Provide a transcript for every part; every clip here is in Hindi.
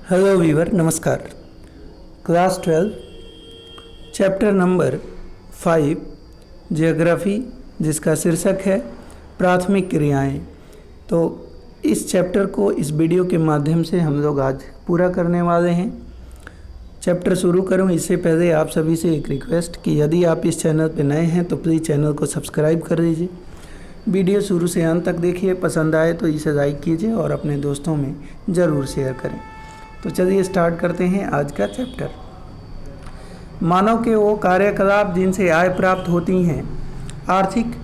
हेलो वीवर, नमस्कार। क्लास 12 चैप्टर नंबर 5 जियोग्राफी, जिसका शीर्षक है प्राथमिक क्रियाएं। तो इस चैप्टर को इस वीडियो के माध्यम से हम लोग आज पूरा करने वाले हैं। चैप्टर शुरू करूं इससे पहले आप सभी से एक रिक्वेस्ट कि यदि आप इस चैनल पर नए हैं तो प्लीज़ चैनल को सब्सक्राइब कर दीजिए। वीडियो शुरू से अंत तक देखिए, पसंद आए तो इसे लाइक कीजिए और अपने दोस्तों में ज़रूर शेयर करें। तो चलिए स्टार्ट करते हैं आज का चैप्टर। मानव के वो कार्यकलाप जिनसे आय प्राप्त होती हैं आर्थिक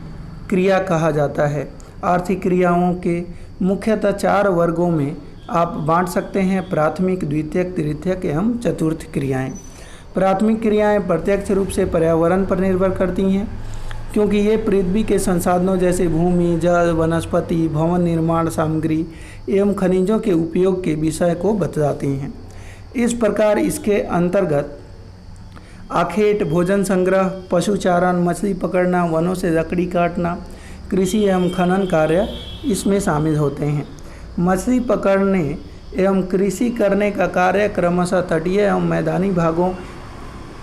क्रिया कहा जाता है। आर्थिक क्रियाओं के मुख्यतः 4 वर्गों में आप बांट सकते हैं: प्राथमिक, द्वितीयक, तृतीयक एवं चतुर्थ क्रियाएं। प्राथमिक क्रियाएं प्रत्यक्ष रूप से पर्यावरण पर निर्भर करती हैं, क्योंकि ये पृथ्वी के संसाधनों जैसे भूमि, जल, वनस्पति, भवन निर्माण सामग्री एवं खनिजों के उपयोग के विषय को बतलाती हैं। इस प्रकार इसके अंतर्गत आखेट, भोजन संग्रह, पशुचारण, मछली पकड़ना, वनों से लकड़ी काटना, कृषि एवं खनन कार्य इसमें शामिल होते हैं। मछली पकड़ने एवं कृषि करने का कार्य क्रमशः तटीय एवं मैदानी भागों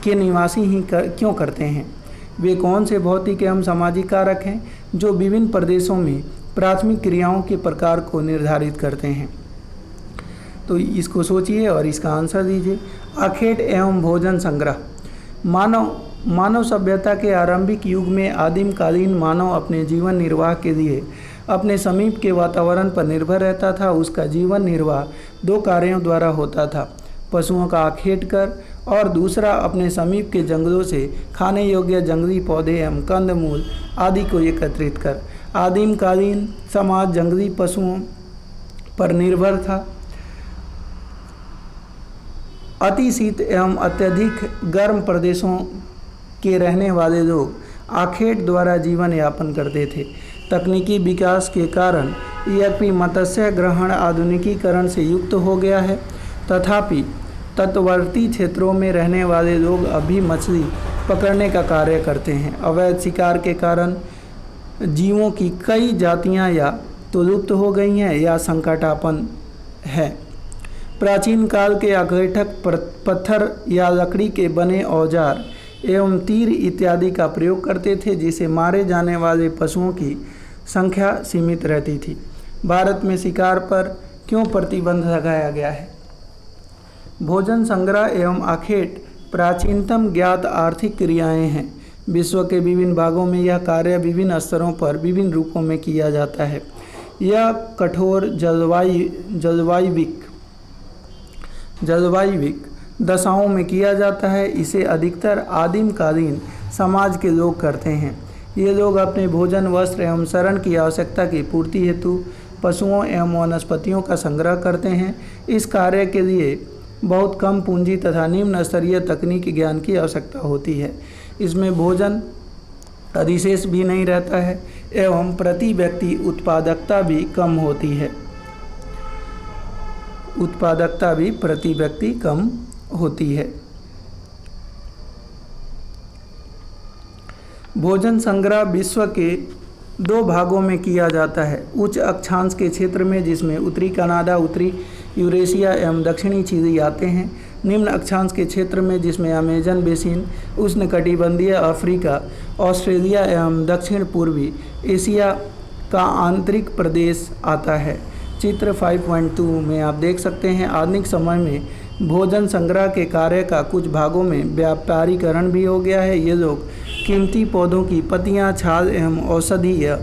के निवासी ही क्यों करते हैं? वे कौन से भौतिक एवं सामाजिक कारक हैं जो विभिन्न प्रदेशों में प्राथमिक क्रियाओं के प्रकार को निर्धारित करते हैं? तो इसको सोचिए और इसका आंसर दीजिए। आखेट एवं भोजन संग्रह। मानव सभ्यता के आरंभिक युग में आदिम कालीन मानव अपने जीवन निर्वाह के लिए अपने समीप के वातावरण पर निर्भर रहता था। उसका जीवन निर्वाह 2 कार्यों द्वारा होता था: पशुओं का आखेट कर और दूसरा अपने समीप के जंगलों से खाने योग्य जंगली पौधे एवं कंदमूल आदि को एकत्रित कर। आदिम कालीन समाज जंगली पशुओं पर निर्भर था। अति शीत एवं अत्यधिक गर्म प्रदेशों के रहने वाले लोग आखेट द्वारा जीवन यापन करते थे। तकनीकी विकास के कारण यद्यपि मत्स्य ग्रहण आधुनिकीकरण से युक्त हो गया है, तथापि तटवर्ती क्षेत्रों में रहने वाले लोग अभी मछली पकड़ने का कार्य करते हैं। अवैध शिकार के कारण जीवों की कई जातियां या तो लुप्त हो गई हैं या संकटापन्न है। प्राचीन काल के आखेटक पत्थर या लकड़ी के बने औजार एवं तीर इत्यादि का प्रयोग करते थे, जिसे मारे जाने वाले पशुओं की संख्या सीमित रहती थी। भारत में शिकार पर क्यों प्रतिबंध लगाया गया है? भोजन संग्रह एवं आखेट प्राचीनतम ज्ञात आर्थिक क्रियाएं हैं। विश्व के विभिन्न भागों में यह कार्य विभिन्न स्तरों पर विभिन्न रूपों में किया जाता है। यह कठोर जलवायविक दशाओं में किया जाता है। इसे अधिकतर आदिम कालीन समाज के लोग करते हैं। ये लोग अपने भोजन, वस्त्र एवं शरण की आवश्यकता की पूर्ति हेतु पशुओं एवं वनस्पतियों का संग्रह करते हैं। इस कार्य के लिए बहुत कम पूंजी तथा निम्न स्तरीय तकनीकी ज्ञान की आवश्यकता होती है। इसमें भोजन अधिशेष भी नहीं रहता है एवं प्रति व्यक्ति उत्पादकता भी कम होती है। उत्पादकता भी प्रति व्यक्ति कम होती है। भोजन संग्रह विश्व के 2 भागों में किया जाता है: उच्च अक्षांश के क्षेत्र में, जिसमें उत्तरी कनाडा, उत्तरी यूरेशिया एवं दक्षिणी चिली आते हैं। निम्न अक्षांश के क्षेत्र में, जिसमें अमेजन बेसिन, उष्णकटिबंधीय अफ्रीका, ऑस्ट्रेलिया एवं दक्षिण पूर्वी एशिया का आंतरिक प्रदेश आता है। चित्र 5.2 में आप देख सकते हैं। आधुनिक समय में भोजन संग्रह के कार्य का कुछ भागों में व्यापारीकरण भी हो गया है। ये लोग कीमती पौधों की पत्तियां, छाल एवं औषधीय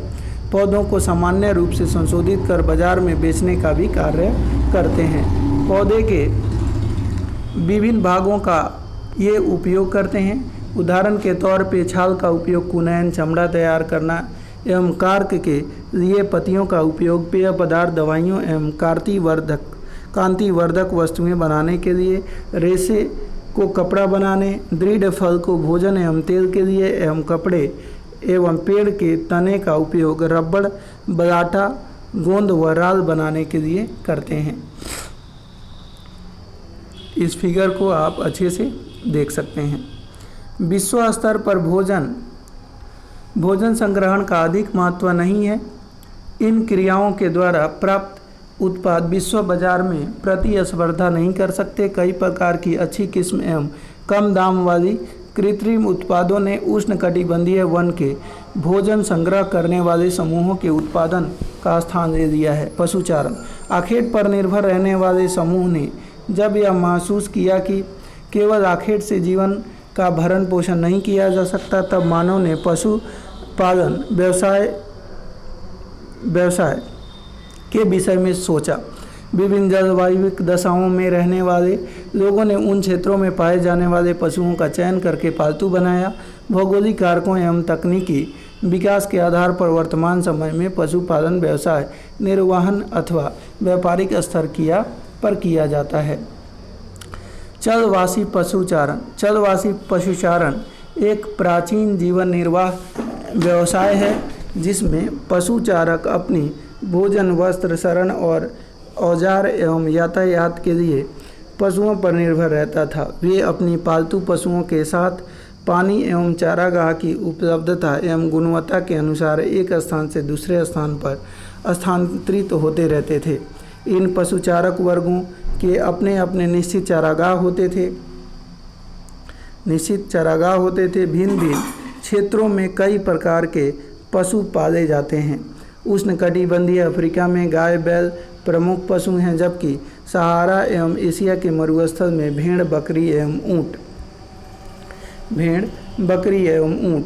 पौधों को सामान्य रूप से संशोधित कर बाजार में बेचने का भी कार्य करते हैं। पौधे के विभिन्न भागों का ये उपयोग करते हैं। उदाहरण के तौर पे छाल का उपयोग कुनैन, चमड़ा तैयार करना एवं कार्क के लिए पत्तियों का उपयोग पेय पदार्थ, दवाइयों एवं कांतिवर्धक वस्तुएं बनाने के लिए, रेशे को कपड़ा बनाने, दृढ़ फल को भोजन एवं तेल के लिए एवं कपड़े एवं पेड़ के तने का उपयोग रबड़, बलाटा, गोंद व राल बनाने के लिए करते हैं। इस फिगर को आप अच्छे से देख सकते हैं। विश्व स्तर पर भोजन संग्रहण का अधिक महत्व नहीं है। इन क्रियाओं के द्वारा प्राप्त उत्पाद विश्व बाजार में प्रतिस्पर्धा नहीं कर सकते। कई प्रकार की अच्छी किस्म एवं कम दाम वाली कृत्रिम उत्पादों ने उष्णकटिबंधीय वन के भोजन संग्रह करने वाले समूहों के उत्पादन का स्थान ले लिया है। पशुचारण। आखेट पर निर्भर रहने वाले समूह ने जब यह महसूस किया कि केवल आखेट से जीवन का भरण पोषण नहीं किया जा सकता, तब मानव ने पशुपालन व्यवसाय के विषय में सोचा। विभिन्न जलवायुविक दशाओं में रहने वाले लोगों ने उन क्षेत्रों में पाए जाने वाले पशुओं का चयन करके पालतू बनाया। भौगोलिक कारकों एवं तकनीकी विकास के आधार पर वर्तमान समय में पशुपालन व्यवसाय निर्वहन अथवा व्यापारिक स्तर पर किया जाता है। चलवासी पशुचारण। चलवासी पशुचारण एक प्राचीन जीवन निर्वाह व्यवसाय है जिसमें पशुचारक अपनी भोजन, वस्त्र, शरण और औजार एवं यातायात के लिए पशुओं पर निर्भर रहता था। वे अपनी पालतू पशुओं के साथ पानी एवं चारागाह की उपलब्धता एवं गुणवत्ता के अनुसार एक स्थान से दूसरे स्थान पर स्थानांतरित होते रहते थे। इन पशुचारक वर्गों के अपने अपने निश्चित चारागाह होते थे। भिन्न भिन्न क्षेत्रों में कई प्रकार के पशु पाले जाते हैं। उष्णकटिबंधीय अफ्रीका में गाय बैल प्रमुख पशु हैं, जबकि सहारा एवं एशिया के मरुस्थल में भेड़ बकरी एवं ऊँट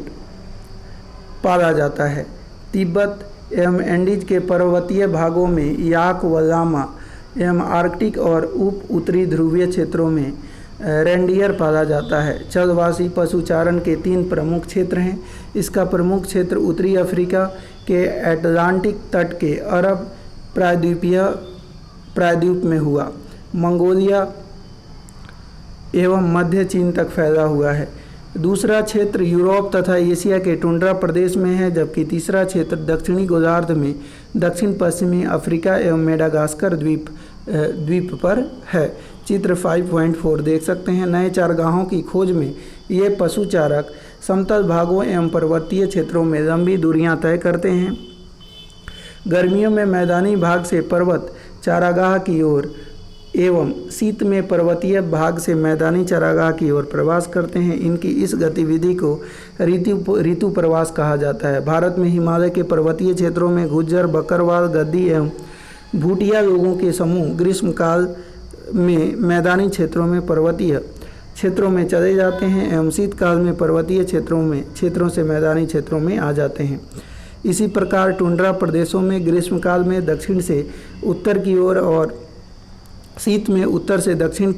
पाला जाता है। तिब्बत एवं एंडीज के पर्वतीय भागों में याक व लामा एवं आर्कटिक और उप उत्तरी ध्रुवीय क्षेत्रों में रेंडियर पाला जाता है। चलवासी पशुचारण के 3 प्रमुख क्षेत्र हैं। इसका प्रमुख क्षेत्र उत्तरी अफ्रीका के अटलांटिक तट के अरब प्रायद्वीप में हुआ, मंगोलिया एवं मध्य चीन तक फैला हुआ है। दूसरा क्षेत्र यूरोप तथा एशिया के टुंड्रा प्रदेश में है, जबकि तीसरा क्षेत्र दक्षिणी गोलार्ध में दक्षिण पश्चिमी अफ्रीका एवं मेडागास्कर द्वीप पर है। चित्र 5.4 देख सकते हैं। नए चारागाहों की खोज में ये पशुचारक समतल भागों एवं पर्वतीय क्षेत्रों में लंबी दूरियां तय करते हैं। गर्मियों में मैदानी भाग से पर्वत चारागाह की ओर एवं शीत में पर्वतीय भाग से मैदानी चारागाह की ओर प्रवास करते हैं। इनकी इस गतिविधि को ऋतु प्रवास कहा जाता है। भारत में हिमालय के पर्वतीय क्षेत्रों में गुज्जर, बकरवाल, गद्दी एवं भूटिया लोगों के समूह ग्रीष्मकाल में मैदानी क्षेत्रों में चले जाते हैं एवं शीतकाल में पर्वतीय क्षेत्रों से मैदानी क्षेत्रों में आ जाते हैं। इसी प्रकार टुंड्रा प्रदेशों में ग्रीष्मकाल में दक्षिण से उत्तर की ओर और शीत में उत्तर से दक्षिण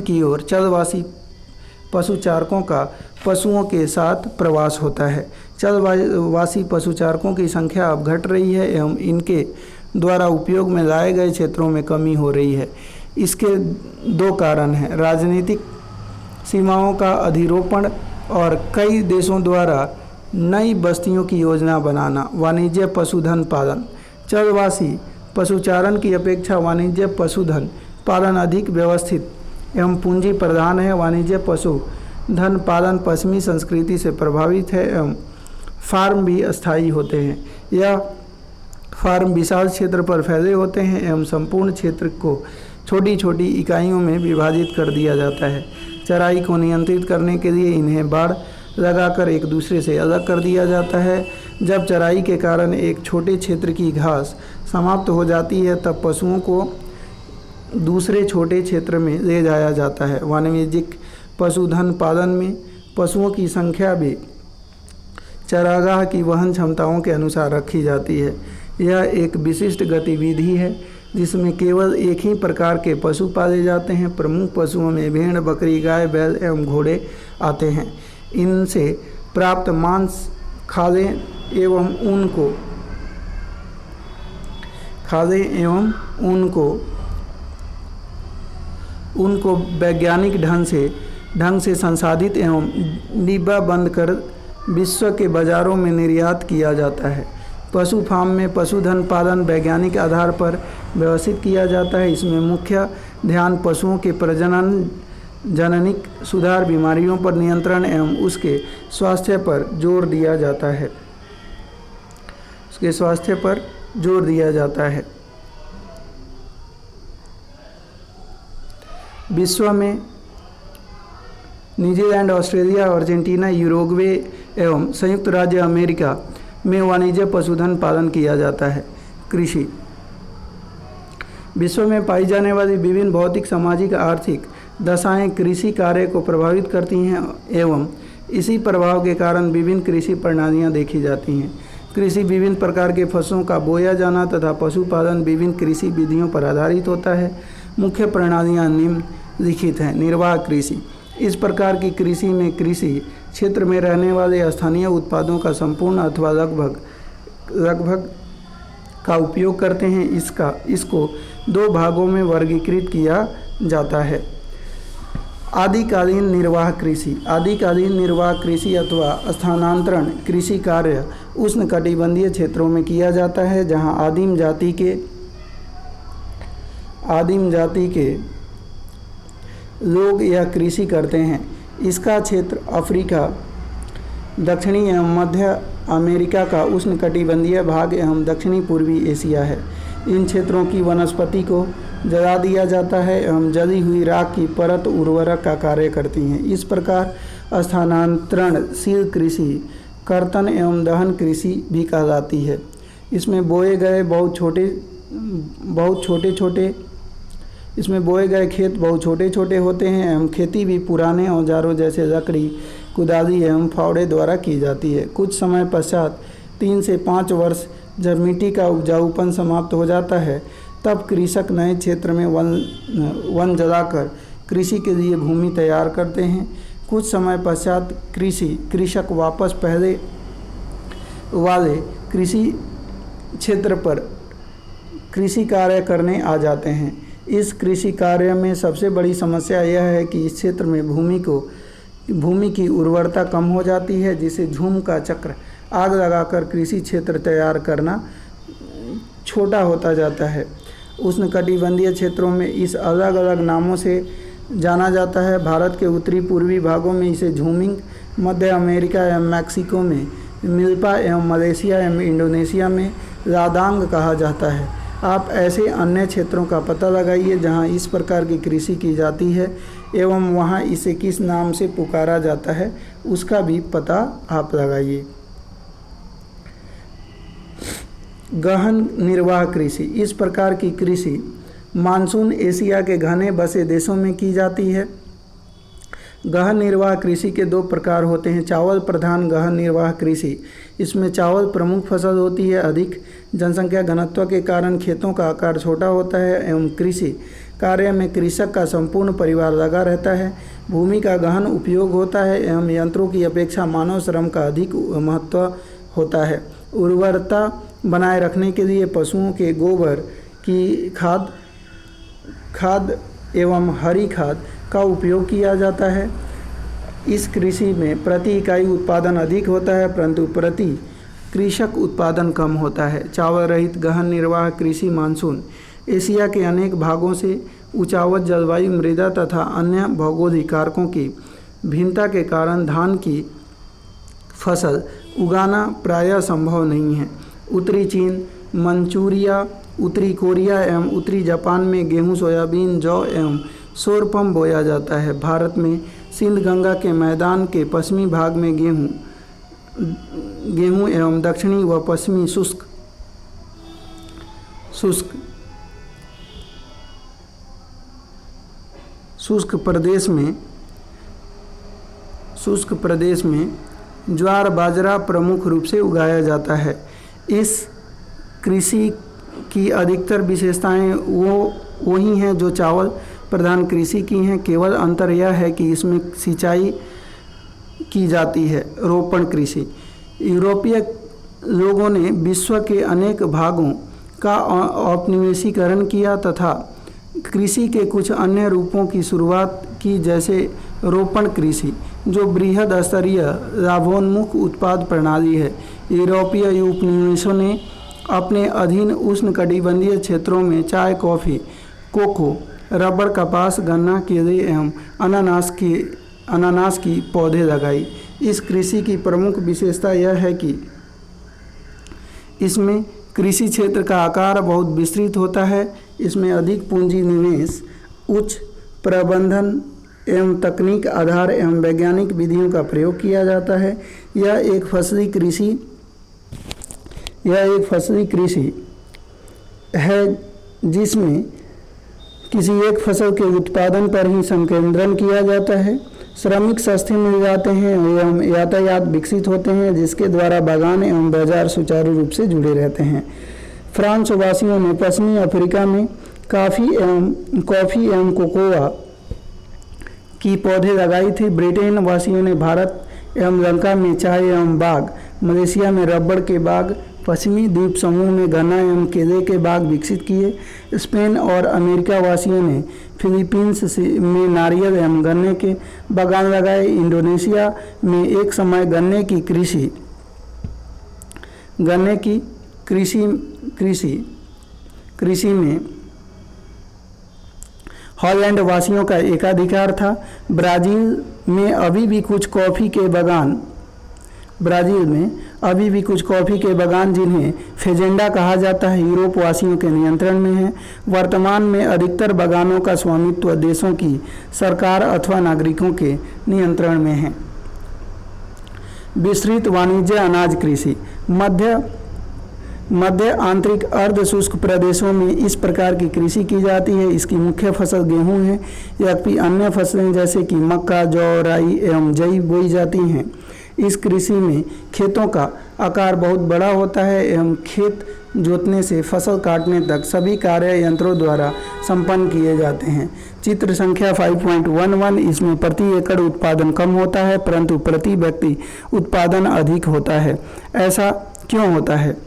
की ओर चलवासी पशुचारकों का पशुओं के साथ प्रवास होता है। चलवासी पशुचारकों की संख्या अब घट रही है एवं इनके द्वारा उपयोग में लाए गए क्षेत्रों में कमी हो रही है। इसके 2 कारण हैं: राजनीतिक सीमाओं का अधिरोपण और कई देशों द्वारा नई बस्तियों की योजना बनाना। वाणिज्य पशुधन पालन। चलवासी पशुचारण की अपेक्षा वाणिज्य पशुधन पालन अधिक व्यवस्थित एवं पूंजी प्रधान है। वाणिज्य पशुधन पालन पश्चिमी संस्कृति से प्रभावित है एवं फार्म भी अस्थायी होते हैं। यह फार्म विशाल क्षेत्र पर फैले होते हैं एवं संपूर्ण क्षेत्र को छोटी छोटी इकाइयों में विभाजित कर दिया जाता है। चराई को नियंत्रित करने के लिए इन्हें बाड़ लगाकर एक दूसरे से अलग कर दिया जाता है। जब चराई के कारण एक छोटे क्षेत्र की घास समाप्त हो जाती है, तब पशुओं को दूसरे छोटे क्षेत्र में ले जाया जाता है। वाणिज्यिक पशुधन पालन में पशुओं की संख्या भी चारागाह की वहन क्षमताओं के अनुसार रखी जाती है। यह एक विशिष्ट गतिविधि है जिसमें केवल एक ही प्रकार के पशु पाले जाते हैं। प्रमुख पशुओं में भेड़, बकरी, गाय, बैल एवं घोड़े आते हैं। इनसे प्राप्त मांस, खालें एवं उनको वैज्ञानिक ढंग से संसाधित एवं डिब्बा बंद कर विश्व के बाज़ारों में निर्यात किया जाता है। पशु फार्म में पशुधन पालन वैज्ञानिक आधार पर व्यवस्थित किया जाता है। इसमें मुख्य ध्यान पशुओं के प्रजनन, जननिक सुधार, बीमारियों पर नियंत्रण एवं उसके स्वास्थ्य पर जोर दिया जाता है। जोर दिया जाता है। विश्व में न्यूजीलैंड, ऑस्ट्रेलिया, अर्जेंटीना, यूरुग्वे एवं संयुक्त राज्य अमेरिका में वाणिज्य पशुधन पालन किया जाता है। कृषि विश्व में पाई जाने वाली विभिन्न भौतिक, सामाजिक, आर्थिक दशाएं कृषि कार्य को प्रभावित करती हैं एवं इसी प्रभाव के कारण विभिन्न कृषि प्रणालियां देखी जाती हैं। कृषि विभिन्न प्रकार के फसलों का बोया जाना तथा पशुपालन विभिन्न कृषि विधियों पर आधारित होता है। मुख्य प्रणालियां निम्नलिखित हैं। निर्वाह कृषि, इस प्रकार की कृषि में कृषि क्षेत्र में रहने वाले स्थानीय उत्पादों का संपूर्ण अथवा लगभग का उपयोग करते हैं। इसको दो भागों में वर्गीकृत किया जाता है। आदिकालीन निर्वाह कृषि, आदिकालीन निर्वाह कृषि अथवा स्थानांतरण कृषि कार्य उष्णकटिबंधीय क्षेत्रों में किया जाता है, जहां आदिम जाति के लोग यह कृषि करते हैं। इसका क्षेत्र अफ्रीका, दक्षिणी एवं मध्य अमेरिका का उष्णकटिबंधीय भाग एवं दक्षिणी पूर्वी एशिया है। इन क्षेत्रों की वनस्पति को जला दिया जाता है एवं जली हुई राख की परत उर्वरक का कार्य करती हैं। इस प्रकार स्थानांतरणशील कृषि कर्तन एवं दहन कृषि भी कहलाती है। इसमें बोए गए खेत बहुत छोटे छोटे होते हैं एवं खेती भी पुराने औजारों जैसे लकड़ी, कुदाली एवं फावड़े द्वारा की जाती है। कुछ समय पश्चात 3 से 5 वर्ष जब मिट्टी का उपजाऊपन समाप्त हो जाता है, तब कृषक नए क्षेत्र में वन जलाकर कृषि के लिए भूमि तैयार करते हैं। कुछ समय पश्चात कृषक वापस पहले वाले कृषि क्षेत्र पर कृषि कार्य करने आ जाते हैं। इस कृषि कार्य में सबसे बड़ी समस्या यह है कि इस क्षेत्र में भूमि की उर्वरता कम हो जाती है, जिसे झूम का चक्र आग लगाकर कृषि क्षेत्र तैयार करना छोटा होता जाता है। उष्णकटिबंधीय क्षेत्रों में इस अलग अलग नामों से जाना जाता है। भारत के उत्तरी पूर्वी भागों में इसे झूमिंग, मध्य अमेरिका एवं मैक्सिको में मिल्पा एवं मलेशिया एवं इंडोनेशिया में लादांग कहा जाता है। आप ऐसे अन्य क्षेत्रों का पता लगाइए जहां इस प्रकार की कृषि की जाती है एवं वहां इसे किस नाम से पुकारा जाता है, उसका भी पता आप लगाइए। गहन निर्वाह कृषि, इस प्रकार की कृषि मानसून एशिया के घने बसे देशों में की जाती है। गहन निर्वाह कृषि के 2 प्रकार होते हैं। चावल प्रधान गहन निर्वाह कृषि, इसमें चावल प्रमुख फसल होती है। अधिक जनसंख्या घनत्व के कारण खेतों का आकार छोटा होता है एवं कृषि कार्य में कृषक का संपूर्ण परिवार लगा रहता है। भूमि का गहन उपयोग होता है एवं यंत्रों की अपेक्षा मानव श्रम का अधिक महत्व होता है। उर्वरता बनाए रखने के लिए पशुओं के गोबर की खाद एवं हरी खाद का उपयोग किया जाता है। इस कृषि में प्रति इकाई उत्पादन अधिक होता है, परंतु प्रति कृषक उत्पादन कम होता है। चावल रहित गहन निर्वाह कृषि मानसून एशिया के अनेक भागों से ऊंचावत जलवायु, मृदा तथा अन्य भौगोलिक कारकों की भिन्नता के कारण धान की फसल उगाना प्रायः संभव नहीं है। उत्तरी चीन, मंचूरिया, उत्तरी कोरिया एवं उत्तरी जापान में गेहूं, सोयाबीन, जौ एवं सोरपम बोया जाता है। भारत में सिंध गंगा के मैदान के पश्चिमी भाग में गेहूं एवं दक्षिणी व पश्चिमी शुष्क प्रदेश में ज्वार बाजरा प्रमुख रूप से उगाया जाता है। इस कृषि की अधिकतर विशेषताएं वही हैं जो चावल प्रधान कृषि की हैं। केवल अंतर यह है कि इसमें सिंचाई की जाती है। रोपण कृषि, यूरोपीय लोगों ने विश्व के अनेक भागों का औपनिवेशीकरण किया तथा कृषि के कुछ अन्य रूपों की शुरुआत की, जैसे रोपण कृषि, जो बृहद स्तरीय लाभोन्मुख उत्पाद प्रणाली है। यूरोपीय उपनिवेशों ने अपने अधीन उष्णकटिबंधीय क्षेत्रों में चाय, कॉफ़ी, कोको, रबर, कपास, गन्ना, केले एवं अनानास की पौधे लगाई। इस कृषि की प्रमुख विशेषता यह है कि इसमें कृषि क्षेत्र का आकार बहुत विस्तृत होता है। इसमें अधिक पूंजी निवेश, उच्च प्रबंधन एवं तकनीक आधार एवं वैज्ञानिक विधियों का प्रयोग किया जाता है। यह एक फसली कृषि है जिसमें किसी एक फसल के उत्पादन पर ही संकेंद्रण किया जाता है। श्रमिक सस्ते मिल जाते हैं एवं यातायात विकसित होते हैं, जिसके द्वारा बागान एवं बाजार सुचारू रूप से जुड़े रहते हैं। फ्रांस वासियों ने पश्चिमी अफ्रीका में कॉफ़ी एवं कोकोआ की पौधे लगाई थी। ब्रिटेन वासियों ने भारत एवं लंका में चाय एवं बाग, मलेशिया में रबड़ के बाग, पश्चिमी द्वीप समूह में गन्ना एवं केले के बाग विकसित किए। स्पेन और अमेरिका वासियों ने फिलीपींस में नारियल एवं गन्ने के बागान लगाए। इंडोनेशिया में एक समय गन्ने की कृषि में हॉलैंड वासियों का एकाधिकार था। ब्राज़ील में अभी भी कुछ कॉफ़ी के बागान जिन्हें फेजेंडा कहा जाता है, यूरोप वासियों के नियंत्रण में है। वर्तमान में अधिकतर बागानों का स्वामित्व देशों की सरकार अथवा नागरिकों के नियंत्रण में है। विस्तृत वाणिज्य अनाज कृषि। मध्य आंतरिक अर्ध शुष्क प्रदेशों में इस प्रकार की कृषि की जाती है। इसकी मुख्य फसल गेहूं है, जबकि अन्य फसलें जैसे कि मक्का, जौ, राई एवं जई बोई जाती हैं। इस कृषि में खेतों का आकार बहुत बड़ा होता है एवं खेत जोतने से फसल काटने तक सभी कार्य यंत्रों द्वारा संपन्न किए जाते हैं। चित्र संख्या 5.11। इसमें प्रति एकड़ उत्पादन कम होता है परंतु प्रति व्यक्ति उत्पादन अधिक होता है। ऐसा क्यों होता है,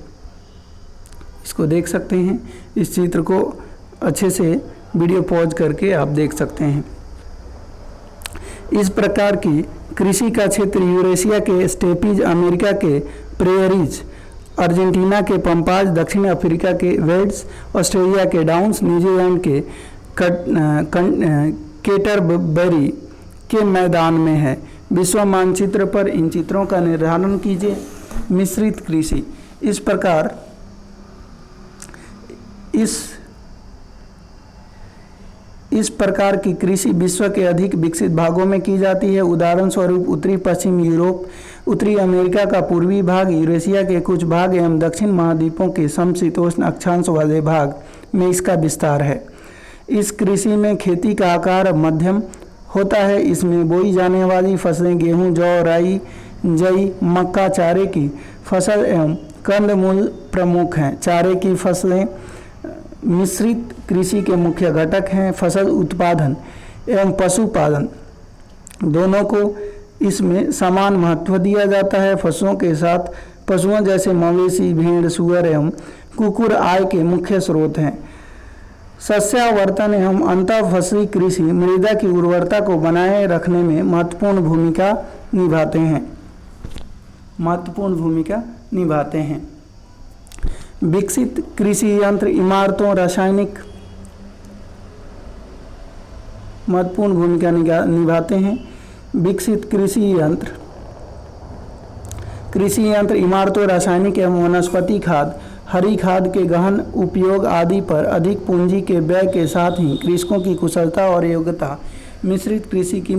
इसको देख सकते हैं। इस चित्र को अच्छे से वीडियो पॉज करके आप देख सकते हैं। इस प्रकार की कृषि का क्षेत्र यूरेशिया के स्टेपीज, अमेरिका के प्रेयरीज, अर्जेंटीना के पंपाज, दक्षिण अफ्रीका के वेड्स, ऑस्ट्रेलिया के डाउन्स, न्यूजीलैंड के केटरबरी के मैदान में है। विश्व मानचित्र पर इन चित्रों का निर्धारण कीजिए। मिश्रित कृषि। इस प्रकार की कृषि विश्व के अधिक विकसित भागों में की जाती है। उदाहरण स्वरूप उत्तरी पश्चिम यूरोप, उत्तरी अमेरिका का पूर्वी भाग, यूरेशिया के कुछ भाग एवं दक्षिण महाद्वीपों के समशीतोष्ण अक्षांश वाले भाग में इसका विस्तार है। इस कृषि में खेती का आकार मध्यम होता है। इसमें बोई जाने वाली फसलें गेहूँ, जौ, राई, जई, मक्का, चारे की फसल एवं कंदमूल प्रमुख हैं। चारे की फसलें मिश्रित कृषि के मुख्य घटक हैं। फसल उत्पादन एवं पशुपालन दोनों को इसमें समान महत्व दिया जाता है। फसलों के साथ पशुओं जैसे मवेशी, भेड़, सूअर एवं कुकुर आय के मुख्य स्रोत हैं। सस्यावर्तन एवं अंतः फसली कृषि मृदा की उर्वरता को बनाए रखने में महत्वपूर्ण भूमिका निभाते हैं। विकसित कृषि यंत्र इमारतों रासायनिक महत्वपूर्ण भूमिका निभाते हैं। विकसित कृषि यंत्र इमारतों रासायनिक एवं वनस्पति खाद, हरी खाद के गहन उपयोग आदि पर अधिक पूंजी के व्यय के साथ ही कृषकों की कुशलता और योग्यता मिश्रित कृषि की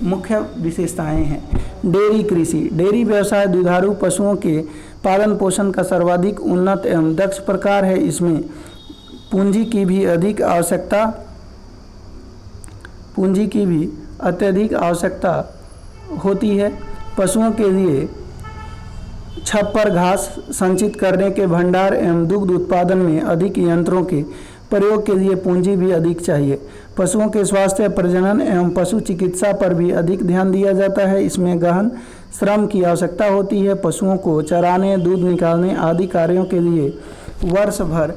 मुख्य विशेषताएं हैं। डेयरी कृषि। डेयरी व्यवसाय दुधारू पशुओं के पालन पोषण का सर्वाधिक उन्नत एवं दक्ष प्रकार है। इसमें पूंजी की भी अत्यधिक आवश्यकता होती है। पशुओं के लिए छप्पर, घास संचित करने के भंडार एवं दुग्ध उत्पादन में अधिक यंत्रों के प्रयोग के लिए पूंजी भी अधिक चाहिए। पशुओं के स्वास्थ्य, प्रजनन एवं पशु चिकित्सा पर भी अधिक ध्यान दिया जाता है। इसमें गहन श्रम की आवश्यकता होती है। पशुओं को चराने, दूध निकालने आदि कार्यों के लिए वर्ष भर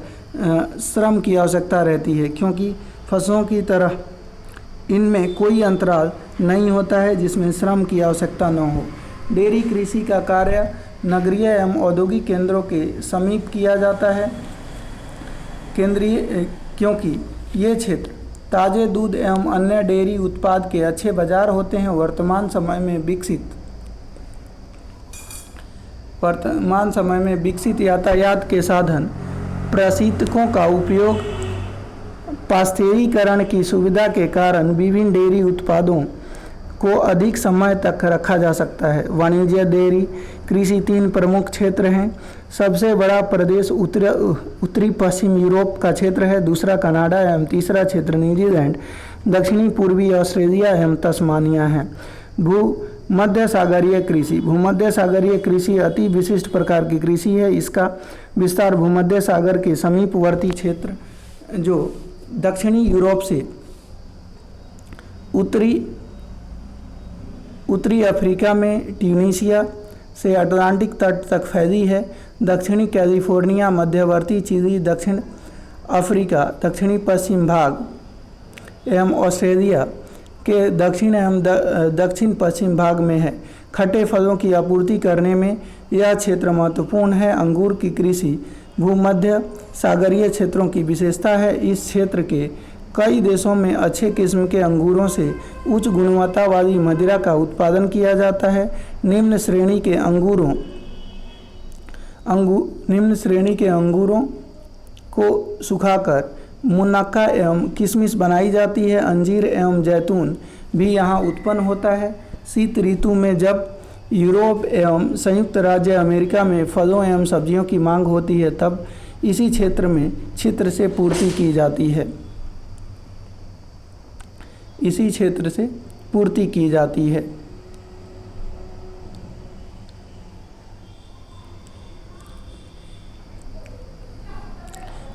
श्रम की आवश्यकता रहती है, क्योंकि पशुओं की तरह इनमें कोई अंतराल नहीं होता है जिसमें श्रम की आवश्यकता न हो। डेयरी कृषि का कार्य नगरीय एवं औद्योगिक केंद्रों के समीप किया जाता है, क्योंकि ये क्षेत्र ताज़े दूध एवं अन्य डेयरी उत्पाद के अच्छे बाजार होते हैं। वर्तमान समय में विकसित वर्तमान समय में विकसित यातायात के साधन प्रशीतकों का उपयोग पाश्चुरीकरण की सुविधा के कारण विभिन्न डेयरी उत्पादों को अधिक समय तक रखा जा सकता है। वाणिज्य, डेयरी, कृषि 3 प्रमुख क्षेत्र हैं। सबसे बड़ा प्रदेश उत्तरी पश्चिम यूरोप का क्षेत्र है, दूसरा कनाडा एवं तीसरा क्षेत्र न्यूजीलैंड, दक्षिणी पूर्वी ऑस्ट्रेलिया एवं तस्मानिया है। भूमध्य सागरीय कृषि। भूमध्य सागरीय कृषि अति विशिष्ट प्रकार की कृषि है। इसका विस्तार भूमध्य सागर के समीपवर्ती क्षेत्र जो दक्षिणी यूरोप से उत्तरी अफ्रीका में ट्यूनीशिया से अटलांटिक तट तक फैली है। दक्षिणी कैलिफोर्निया, मध्यवर्ती चिली, दक्षिण अफ्रीका, दक्षिणी पश्चिम भाग एवं ऑस्ट्रेलिया के दक्षिण एवं दक्षिण पश्चिम भाग में है। खट्टे फलों की आपूर्ति करने में यह क्षेत्र महत्वपूर्ण है। अंगूर की कृषि भूमध्य सागरीय क्षेत्रों की विशेषता है। इस क्षेत्र के कई देशों में अच्छे किस्म के अंगूरों से उच्च गुणवत्ता वाली मदिरा का उत्पादन किया जाता है। निम्न श्रेणी के अंगूरों को सुखाकर मुनक्का एवं किशमिश बनाई जाती है। अंजीर एवं जैतून भी यहाँ उत्पन्न होता है। शीत ऋतु में जब यूरोप एवं संयुक्त राज्य अमेरिका में फलों एवं सब्जियों की मांग होती है तब इसी क्षेत्र में छित्र से पूर्ति की जाती है। इसी क्षेत्र से पूर्ति की जाती है।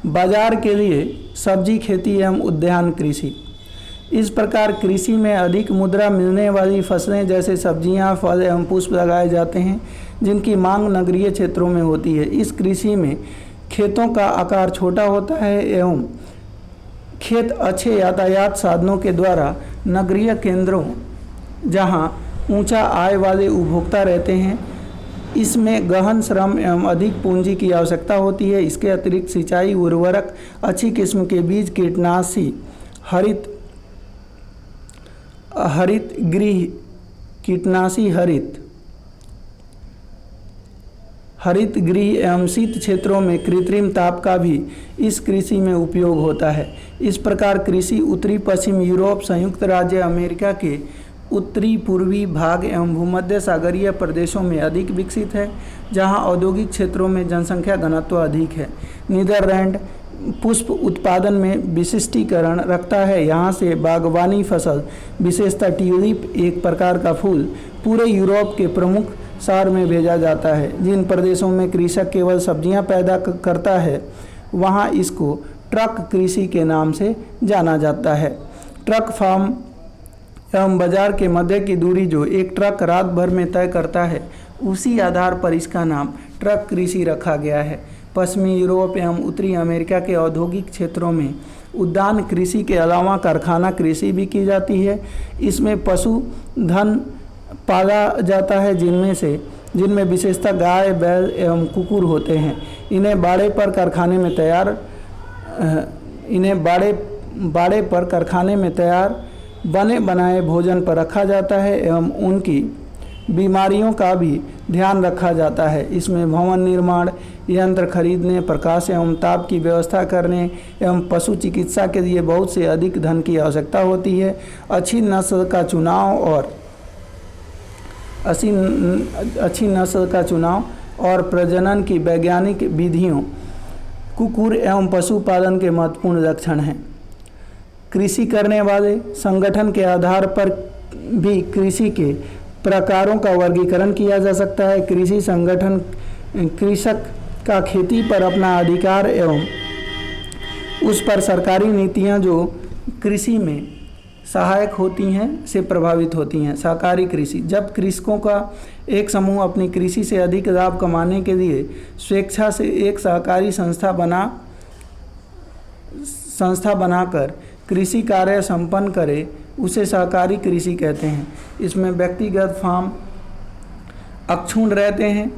बाजार के लिए सब्जी खेती एवं उद्यान कृषि। इस प्रकार कृषि में अधिक मुद्रा मिलने वाली फसलें जैसे सब्जियां, फल एवं पुष्प लगाए जाते हैं जिनकी मांग नगरीय क्षेत्रों में होती है। इस कृषि में खेतों का आकार छोटा होता है एवं खेत अच्छे यातायात साधनों के द्वारा नगरीय केंद्रों जहां ऊंचा आय वाले उपभोक्ता रहते हैं इसमें गहन श्रम एवं अधिक पूंजी की आवश्यकता होती है। इसके अतिरिक्त सिंचाई, उर्वरक, अच्छी किस्म के बीज, कीटनाशी, हरित गृह एवं शीत क्षेत्रों में कृत्रिम ताप का भी इस कृषि में उपयोग होता है। इस प्रकार कृषि उत्तरी पश्चिम यूरोप, संयुक्त राज्य अमेरिका के उत्तरी पूर्वी भाग एवं भूमध्य सागरीय प्रदेशों में अधिक विकसित है जहां औद्योगिक क्षेत्रों में जनसंख्या घनत्व अधिक है। नीदरलैंड पुष्प उत्पादन में विशिष्टीकरण रखता है। यहाँ से बागवानी फसल विशेषतः ट्यूलिप एक प्रकार का फूल पूरे यूरोप के प्रमुख शहर में भेजा जाता है। जिन प्रदेशों में कृषक केवल सब्जियां पैदा करता है वहाँ इसको ट्रक कृषि के नाम से जाना जाता है। ट्रक फार्म एवं बाजार के मध्य की दूरी जो एक ट्रक रात भर में तय करता है उसी आधार पर इसका नाम ट्रक कृषि रखा गया है। पश्चिमी यूरोप एवं उत्तरी अमेरिका के औद्योगिक क्षेत्रों में उद्यान कृषि के अलावा कारखाना कृषि भी की जाती है। इसमें पशुधन पाला जाता है जिनमें विशेषतः गाय, बैल एवं कुकुर होते हैं। इन्हें बाड़े पर कारखाने में तैयार बने बनाए भोजन पर रखा जाता है एवं उनकी बीमारियों का भी ध्यान रखा जाता है। इसमें भवन निर्माण, यंत्र खरीदने, प्रकाश एवं ताप की व्यवस्था करने एवं पशु चिकित्सा के लिए बहुत से अधिक धन की आवश्यकता होती है। अच्छी नस्ल का चुनाव और प्रजनन की वैज्ञानिक विधियों कुकुर एवं पशुपालन के महत्वपूर्ण लक्षण हैं। कृषि करने वाले संगठन के आधार पर भी कृषि के प्रकारों का वर्गीकरण किया जा सकता है। कृषि संगठन कृषक का खेती पर अपना अधिकार एवं उस पर सरकारी नीतियां जो कृषि में सहायक होती हैं से प्रभावित होती हैं। सहकारी कृषि, जब कृषकों का एक समूह अपनी कृषि से अधिक लाभ कमाने के लिए स्वेच्छा से एक सहकारी संस्था बनाकर कृषि कार्य संपन्न करे उसे सहकारी कृषि कहते हैं। इसमें व्यक्तिगत फार्म अक्षुण्ण रहते हैं।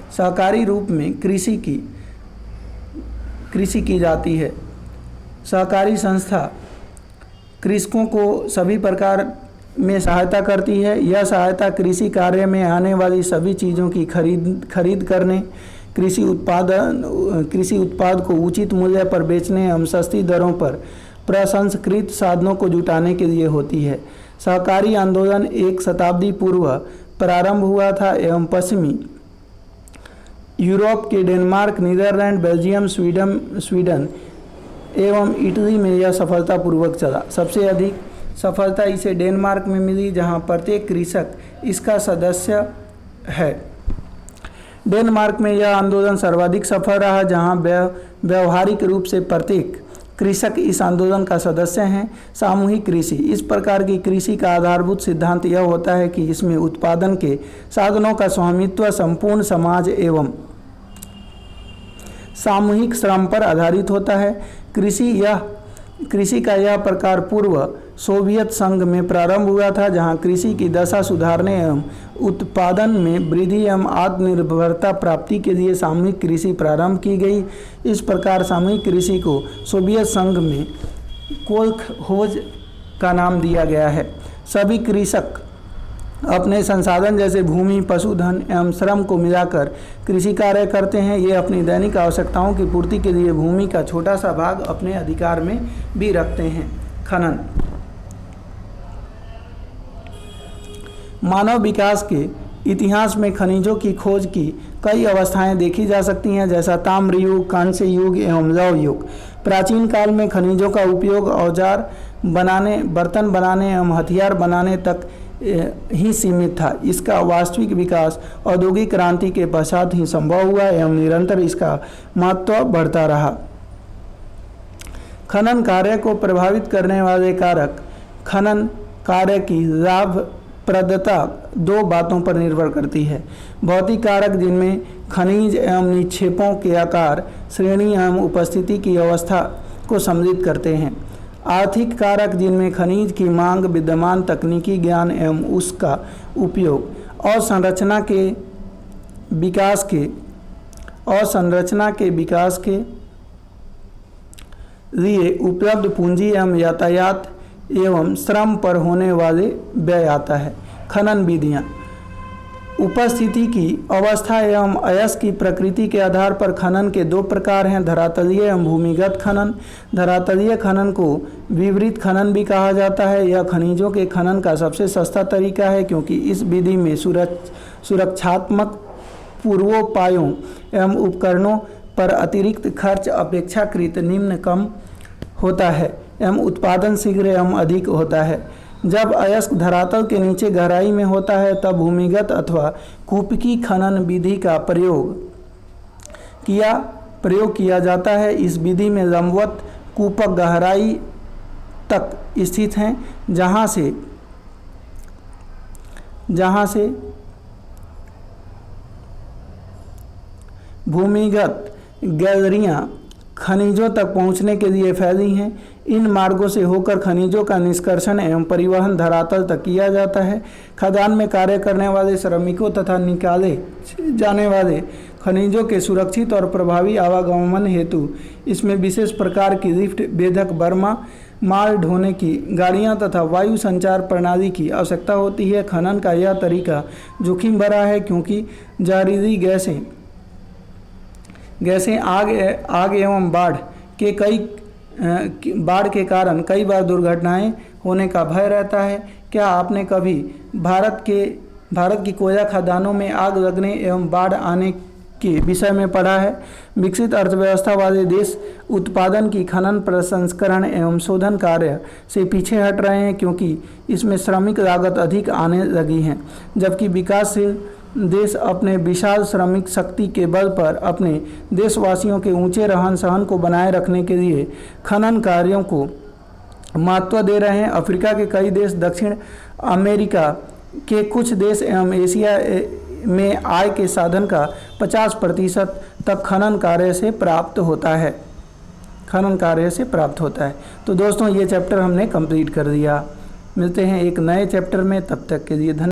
सहकारी रूप में कृषि की जाती है। सहकारी संस्था कृषकों को सभी प्रकार में सहायता करती है। यह सहायता कृषि कार्य में आने वाली सभी चीज़ों की खरीद करने, कृषि उत्पाद को उचित मूल्य पर बेचने एवं सस्ती दरों पर प्रसंस्कृत साधनों को जुटाने के लिए होती है। सहकारी आंदोलन एक शताब्दी पूर्व प्रारंभ हुआ था एवं पश्चिमी यूरोप के डेनमार्क, नीदरलैंड, बेल्जियम, स्वीडन एवं इटली में यह सफलतापूर्वक चला। सबसे अधिक सफलता इसे डेनमार्क में मिली, जहां प्रत्येक कृषक इसका सदस्य है। डेनमार्क में यह आंदोलन सर्वाधिक सफल रहा, जहां व्यवहारिक रूप से प्रत्येक कृषक इस आंदोलन का सदस्य हैं। सामूहिक कृषि, इस प्रकार की कृषि का आधारभूत सिद्धांत यह होता है कि इसमें उत्पादन के साधनों का स्वामित्व संपूर्ण समाज एवं सामूहिक श्रम पर आधारित होता है। कृषि का यह प्रकार पूर्व सोवियत संघ में प्रारंभ हुआ था, जहां कृषि की दशा सुधारने एवं उत्पादन में वृद्धि एवं आत्मनिर्भरता प्राप्ति के लिए सामूहिक कृषि प्रारंभ की गई। इस प्रकार सामूहिक कृषि को सोवियत संघ में कोलखोज का नाम दिया गया है। सभी कृषक अपने संसाधन जैसे भूमि, पशुधन एवं श्रम को मिलाकर कृषि कार्य करते हैं। ये अपनी दैनिक आवश्यकताओं की पूर्ति के लिए भूमि का छोटा सा भाग अपने अधिकार में भी रखते हैं। खनन, मानव विकास के इतिहास में खनिजों की खोज की कई अवस्थाएं देखी जा सकती हैं, जैसा ताम्र युग, कांस्य युग एवं लौह युग। प्राचीन काल में खनिजों का उपयोग औजार बनाने, बर्तन बनाने एवं हथियार बनाने तक ही सीमित था। इसका वास्तविक विकास औद्योगिक क्रांति के पश्चात ही संभव हुआ एवं निरंतर इसका महत्व बढ़ता रहा। खनन कार्य को प्रभावित करने वाले कारक, खनन कार्य की लाभप्रदता दो बातों पर निर्भर करती है। भौतिक कारक, जिनमें खनिज एवं निक्षेपों के आकार, श्रेणी एवं उपस्थिति की अवस्था को सम्मिलित करते हैं। आर्थिक कारक, जिनमें खनिज की मांग, विद्यमान तकनीकी ज्ञान एवं उसका उपयोग और संरचना के विकास के लिए उपलब्ध पूंजी एवं यातायात एवं श्रम पर होने वाले व्यय आता है। खनन विधियाँ, उपस्थिति की अवस्था एवं अयस्क की प्रकृति के आधार पर खनन के दो प्रकार हैं, धरातलीय एवं भूमिगत खनन। धरातलीय खनन को विवरित खनन भी कहा जाता है। यह खनिजों के खनन का सबसे सस्ता तरीका है, क्योंकि इस विधि में सुरक्षात्मक पूर्वोपायों एवं उपकरणों पर अतिरिक्त खर्च अपेक्षाकृत निम्न कम होता है एवं उत्पादन शीघ्र एवं अधिक होता है। जब अयस्क धरातल के नीचे गहराई में होता है, तब भूमिगत अथवा कूपकी खनन विधि का प्रयोग किया जाता है। इस विधि में लंबवत कूपक गहराई तक स्थित हैं, जहाँ से भूमिगत गैलरियाँ खनिजों तक पहुँचने के लिए फैली हैं। इन मार्गों से होकर खनिजों का निष्कर्षण एवं परिवहन धरातल तक किया जाता है। खदान में कार्य करने वाले श्रमिकों तथा निकाले जाने वाले खनिजों के सुरक्षित और प्रभावी आवागमन हेतु इसमें विशेष प्रकार की लिफ्ट, बेधक बर्मा, माल ढोने की गाड़ियां तथा वायु संचार प्रणाली की आवश्यकता होती है। खनन का यह तरीका जोखिम भरा है, क्योंकि जहरीली गैसें आग एवं बाढ़ के कारण कई बार दुर्घटनाएं होने का भय रहता है। क्या आपने कभी भारत की कोयला खदानों में आग लगने एवं बाढ़ आने के विषय में पढ़ा है? विकसित अर्थव्यवस्था वाले देश उत्पादन की खनन, प्रसंस्करण एवं शोधन कार्य से पीछे हट रहे हैं, क्योंकि इसमें श्रमिक लागत अधिक आने लगी है, जबकि विकासशील देश अपने विशाल श्रमिक शक्ति के बल पर अपने देशवासियों के ऊंचे रहन सहन को बनाए रखने के लिए खनन कार्यों को महत्व दे रहे हैं। अफ्रीका के कई देश, दक्षिण अमेरिका के कुछ देश एवं एशिया में आय के साधन का 50% तक खनन कार्य से प्राप्त होता है। तो दोस्तों, ये चैप्टर हमने कंप्लीट कर दिया। मिलते हैं एक नए चैप्टर में, तब तक के लिए धन्यवाद।